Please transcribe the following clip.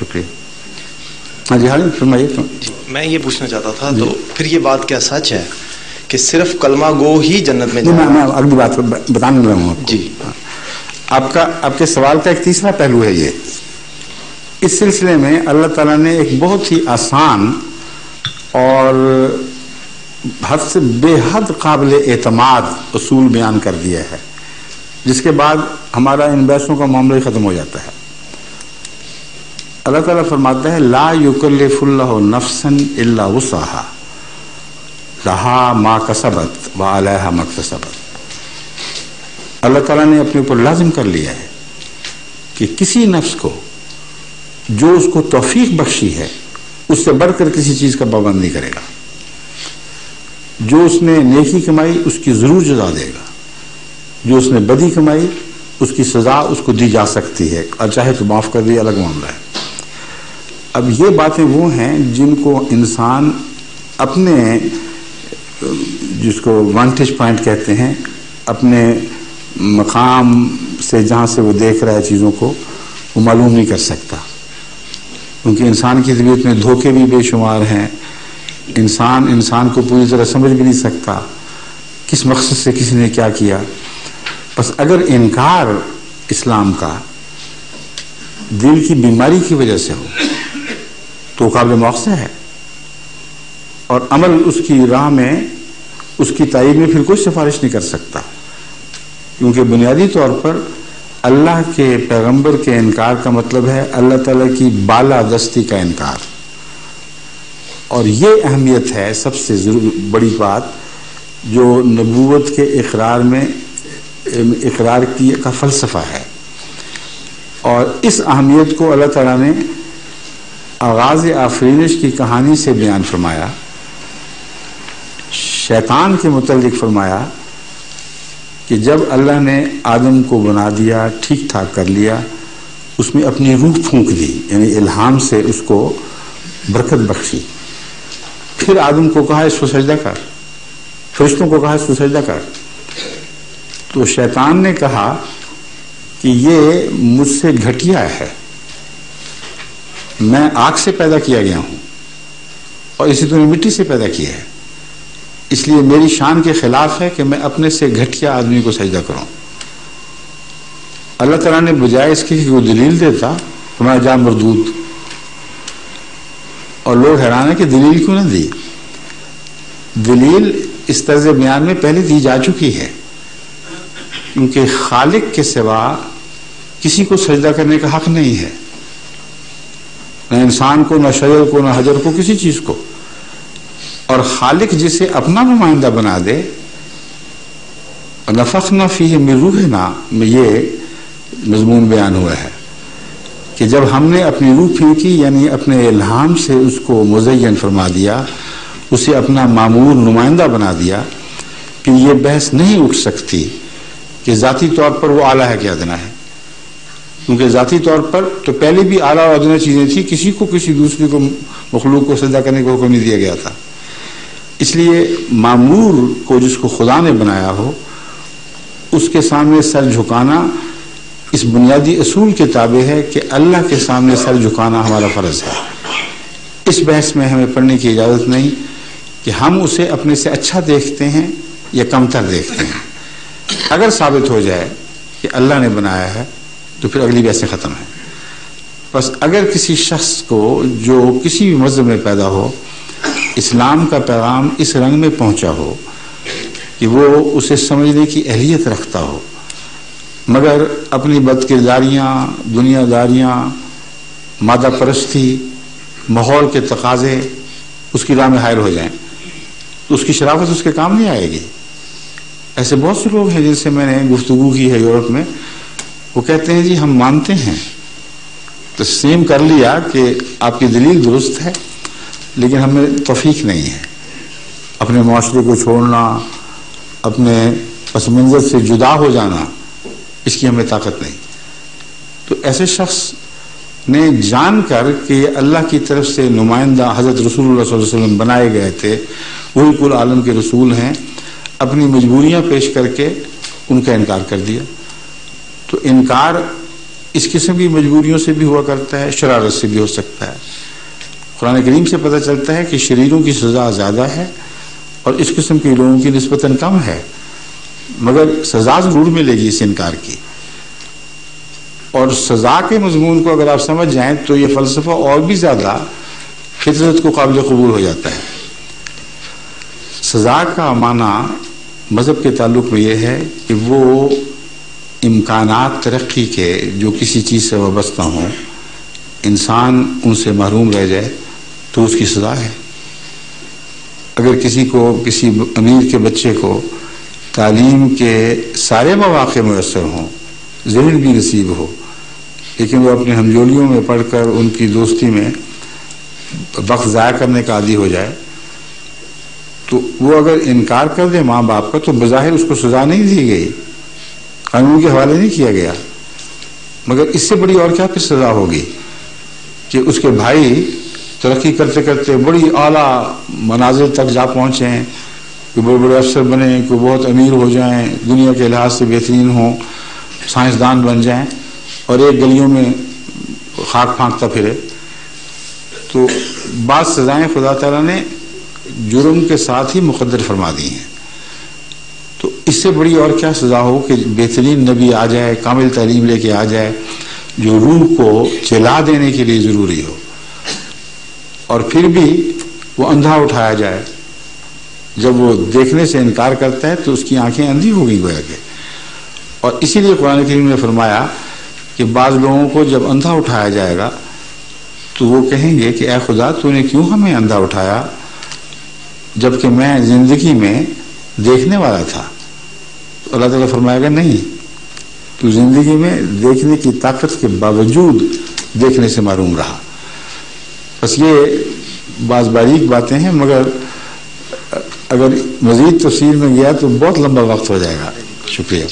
شکریہ. ہاں جی حالم فرمائیے. میں یہ پوچھنا چاہتا تھا تو پھر یہ بات کیا سچ ہے کہ صرف کلمہ گو ہی جنت میں جائے؟ میں اگلی بات بتانے لگا ہوں جی. آپ کے سوال کا ایک تیسرا پہلو ہے یہ. اس سلسلے میں اللہ تعالیٰ نے ایک بہت ہی آسان اور حد سے بے حد قابل اعتماد اصول بیان کر دیا ہے، جس کے بعد ہمارا ان بحثوں کا معاملہ ہی ختم ہو جاتا ہے. اللہ تعالیٰ فرماتا ہے لا یکلف اللہ نفسا الا وسعہا لہا ما کسبت وعلیہا ما اکتسبت. اللہ تعالیٰ نے اپنے اوپر لازم کر لیا ہے کہ کسی نفس کو جو اس کو توفیق بخشی ہے اس سے بڑھ کر کسی چیز کا پابند نہیں کرے گا. جو اس نے نیکی کمائی اس کی ضرور جزا دے گا، جو اس نے بدی کمائی اس کی سزا اس کو دی جا سکتی ہے، اور چاہے تو معاف کر دی، الگ معاملہ ہے. اب یہ باتیں وہ ہیں جن کو انسان اپنے جس کو وانٹیج پوائنٹ کہتے ہیں، اپنے مقام سے جہاں سے وہ دیکھ رہا ہے چیزوں کو، وہ معلوم نہیں کر سکتا، کیونکہ انسان کی طبیعت میں دھوکے بھی بے شمار ہیں. انسان کو پوری طرح سمجھ بھی نہیں سکتا کس مقصد سے کسی نے کیا کیا. بس اگر انکار اسلام کا دل کی بیماری کی وجہ سے ہو تو قابل مواخذہ ہے، اور عمل اس کی راہ میں اس کی تائید میں پھر کوئی سفارش نہیں کر سکتا، کیونکہ بنیادی طور پر اللہ کے پیغمبر کے انکار کا مطلب ہے اللہ تعالیٰ کی بالا دستی کا انکار. اور یہ اہمیت ہے سب سے بڑی بات جو نبوت کے اقرار میں اقرار کی کا فلسفہ ہے. اور اس اہمیت کو اللہ تعالیٰ نے آغاز آفرینش کی کہانی سے بیان فرمایا. شیطان کے متعلق فرمایا کہ جب اللہ نے آدم کو بنا دیا، ٹھیک ٹھاک کر لیا، اس میں اپنی روح پھونک دی، یعنی الہام سے اس کو برکت بخشی. پھر آدم کو کہا اس کو سجدہ کر، فرشتوں کو کہا اس کو سجدہ کر. تو شیطان نے کہا کہ یہ مجھ سے گھٹیا ہے، میں آگ سے پیدا کیا گیا ہوں اور اسی طرح مٹی سے پیدا کیا ہے، اس لیے میری شان کے خلاف ہے کہ میں اپنے سے گھٹیا آدمی کو سجدہ کروں. اللہ تعالیٰ نے بجائے اس کے کہ وہ دلیل دیتا تمہارا جا مردود، اور لوگ حیران ہیں کہ دلیل کیوں نہ دی. دلیل اس طرز بیان میں پہلے دی جا چکی ہے، کیونکہ خالق کے سوا کسی کو سجدہ کرنے کا حق نہیں ہے، نہ انسان کو، نہ شجر کو، نہ حجر کو، کسی چیز کو. اور خالق جسے اپنا نمائندہ بنا دے، نفخنا فیہ من روحنا میں یہ مضمون بیان ہوا ہے کہ جب ہم نے اپنی روح پھینکی، یعنی اپنے الہام سے اس کو مزین فرما دیا، اسے اپنا معمور نمائندہ بنا دیا، کہ یہ بحث نہیں اٹھ سکتی کہ ذاتی طور پر وہ اعلیٰ ہے کہ ادنا ہے، کیونکہ ذاتی طور پر تو پہلے بھی اعلیٰ اور ادنا چیزیں تھیں، کسی کو کسی دوسرے کو مخلوق کو سجدہ کرنے کا حکم نہیں دیا گیا تھا. اس لیے معمور کو جس کو خدا نے بنایا ہو اس کے سامنے سر جھکانا اس بنیادی اصول کے تابع ہے کہ اللہ کے سامنے سر جھکانا ہمارا فرض ہے. اس بحث میں ہمیں پڑھنے کی اجازت نہیں کہ ہم اسے اپنے سے اچھا دیکھتے ہیں یا کمتر دیکھتے ہیں. اگر ثابت ہو جائے کہ اللہ نے بنایا ہے تو پھر اگلی بحثیں ختم ہیں. بس اگر کسی شخص کو جو کسی بھی مذہب میں پیدا ہو اسلام کا پیغام اس رنگ میں پہنچا ہو کہ وہ اسے سمجھنے کی اہلیت رکھتا ہو، مگر اپنی بد کرداریاں، دنیا داریاں، مادہ پرستی، ماحول کے تقاضے اس کی راہ میں حائل ہو جائیں تو اس کی شرافت اس کے کام نہیں آئے گی. ایسے بہت سے لوگ ہیں جن سے میں نے گفتگو کی ہے یورپ میں، وہ کہتے ہیں جی ہم مانتے ہیں، تسلیم کر لیا کہ آپ کی دلیل درست ہے، لیکن ہمیں توفیق نہیں ہے، اپنے معاشرے کو چھوڑنا، اپنے پس منظر سے جدا ہو جانا، اس کی ہمیں طاقت نہیں. تو ایسے شخص نے جان کر کہ اللہ کی طرف سے نمائندہ حضرت رسول اللہ صلی اللہ علیہ وسلم بنائے گئے تھے، وہی کل عالم کے رسول ہیں، اپنی مجبوریاں پیش کر کے ان کا انکار کر دیا. تو انکار اس قسم کی مجبوریوں سے بھی ہوا کرتا ہے، شرارت سے بھی ہو سکتا ہے۔ قرآن کریم سے پتہ چلتا ہے کہ شریروں کی سزا زیادہ ہے اور اس قسم کے لوگوں کی نسبتاً کم ہے، مگر سزا ضرور ملے گی اس انکار کی۔ اور سزا کے مضمون کو اگر آپ سمجھ جائیں تو یہ فلسفہ اور بھی زیادہ فطرت کو قابل قبول ہو جاتا ہے۔ سزا کا معنی مذہب کے تعلق میں یہ ہے کہ وہ امکانات ترقی کے جو کسی چیز سے وابستہ ہوں، انسان ان سے محروم رہ جائے تو اس کی سزا ہے۔ اگر کسی امیر کے بچے کو تعلیم کے سارے مواقع میسر ہوں، ذہن بھی نصیب ہو، لیکن وہ اپنے ہمجولیوں میں پڑھ کر ان کی دوستی میں وقت ضائع کرنے کا عادی ہو جائے، تو وہ اگر انکار کر دے ماں باپ کا تو بظاہر اس کو سزا نہیں دی گئی، قانون کے حوالے نہیں کیا گیا، مگر اس سے بڑی اور کیا پھر سزا ہوگی کہ اس کے بھائی ترقی کرتے کرتے بڑی اعلیٰ منازل تک جا پہنچیں، کہ بڑے بڑے افسر بنیں، کہ بہت امیر ہو جائیں، دنیا کے لحاظ سے بہترین ہوں، سائنسدان بن جائیں، اور ایک گلیوں میں خاک پھانکتا پھرے۔ تو بعض سزائیں خدا تعالیٰ نے جرم کے ساتھ ہی مقدر فرما دی ہیں، تو اس سے بڑی اور کیا سزا ہو کہ بہترین نبی آ جائے، کامل تعلیم لے کے آ جائے، جو روح کو چلا دینے کے لیے ضروری ہو، اور پھر بھی وہ اندھا اٹھایا جائے۔ جب وہ دیکھنے سے انکار کرتا ہے تو اس کی آنکھیں اندھی ہو گئی گویا کہ۔ اور اسی لیے قرآن کریم نے فرمایا کہ بعض لوگوں کو جب اندھا اٹھایا جائے گا تو وہ کہیں گے کہ اے خدا تو نے کیوں ہمیں اندھا اٹھایا جبکہ میں زندگی میں دیکھنے والا تھا۔ تو اللہ تعالیٰ فرمائے گا نہیں، تو زندگی میں دیکھنے کی طاقت کے باوجود دیکھنے سے محروم رہا۔ بس یہ بعض باریک باتیں ہیں، مگر اگر مزید تفصیل میں گیا تو بہت لمبا وقت ہو جائے گا۔ شکریہ۔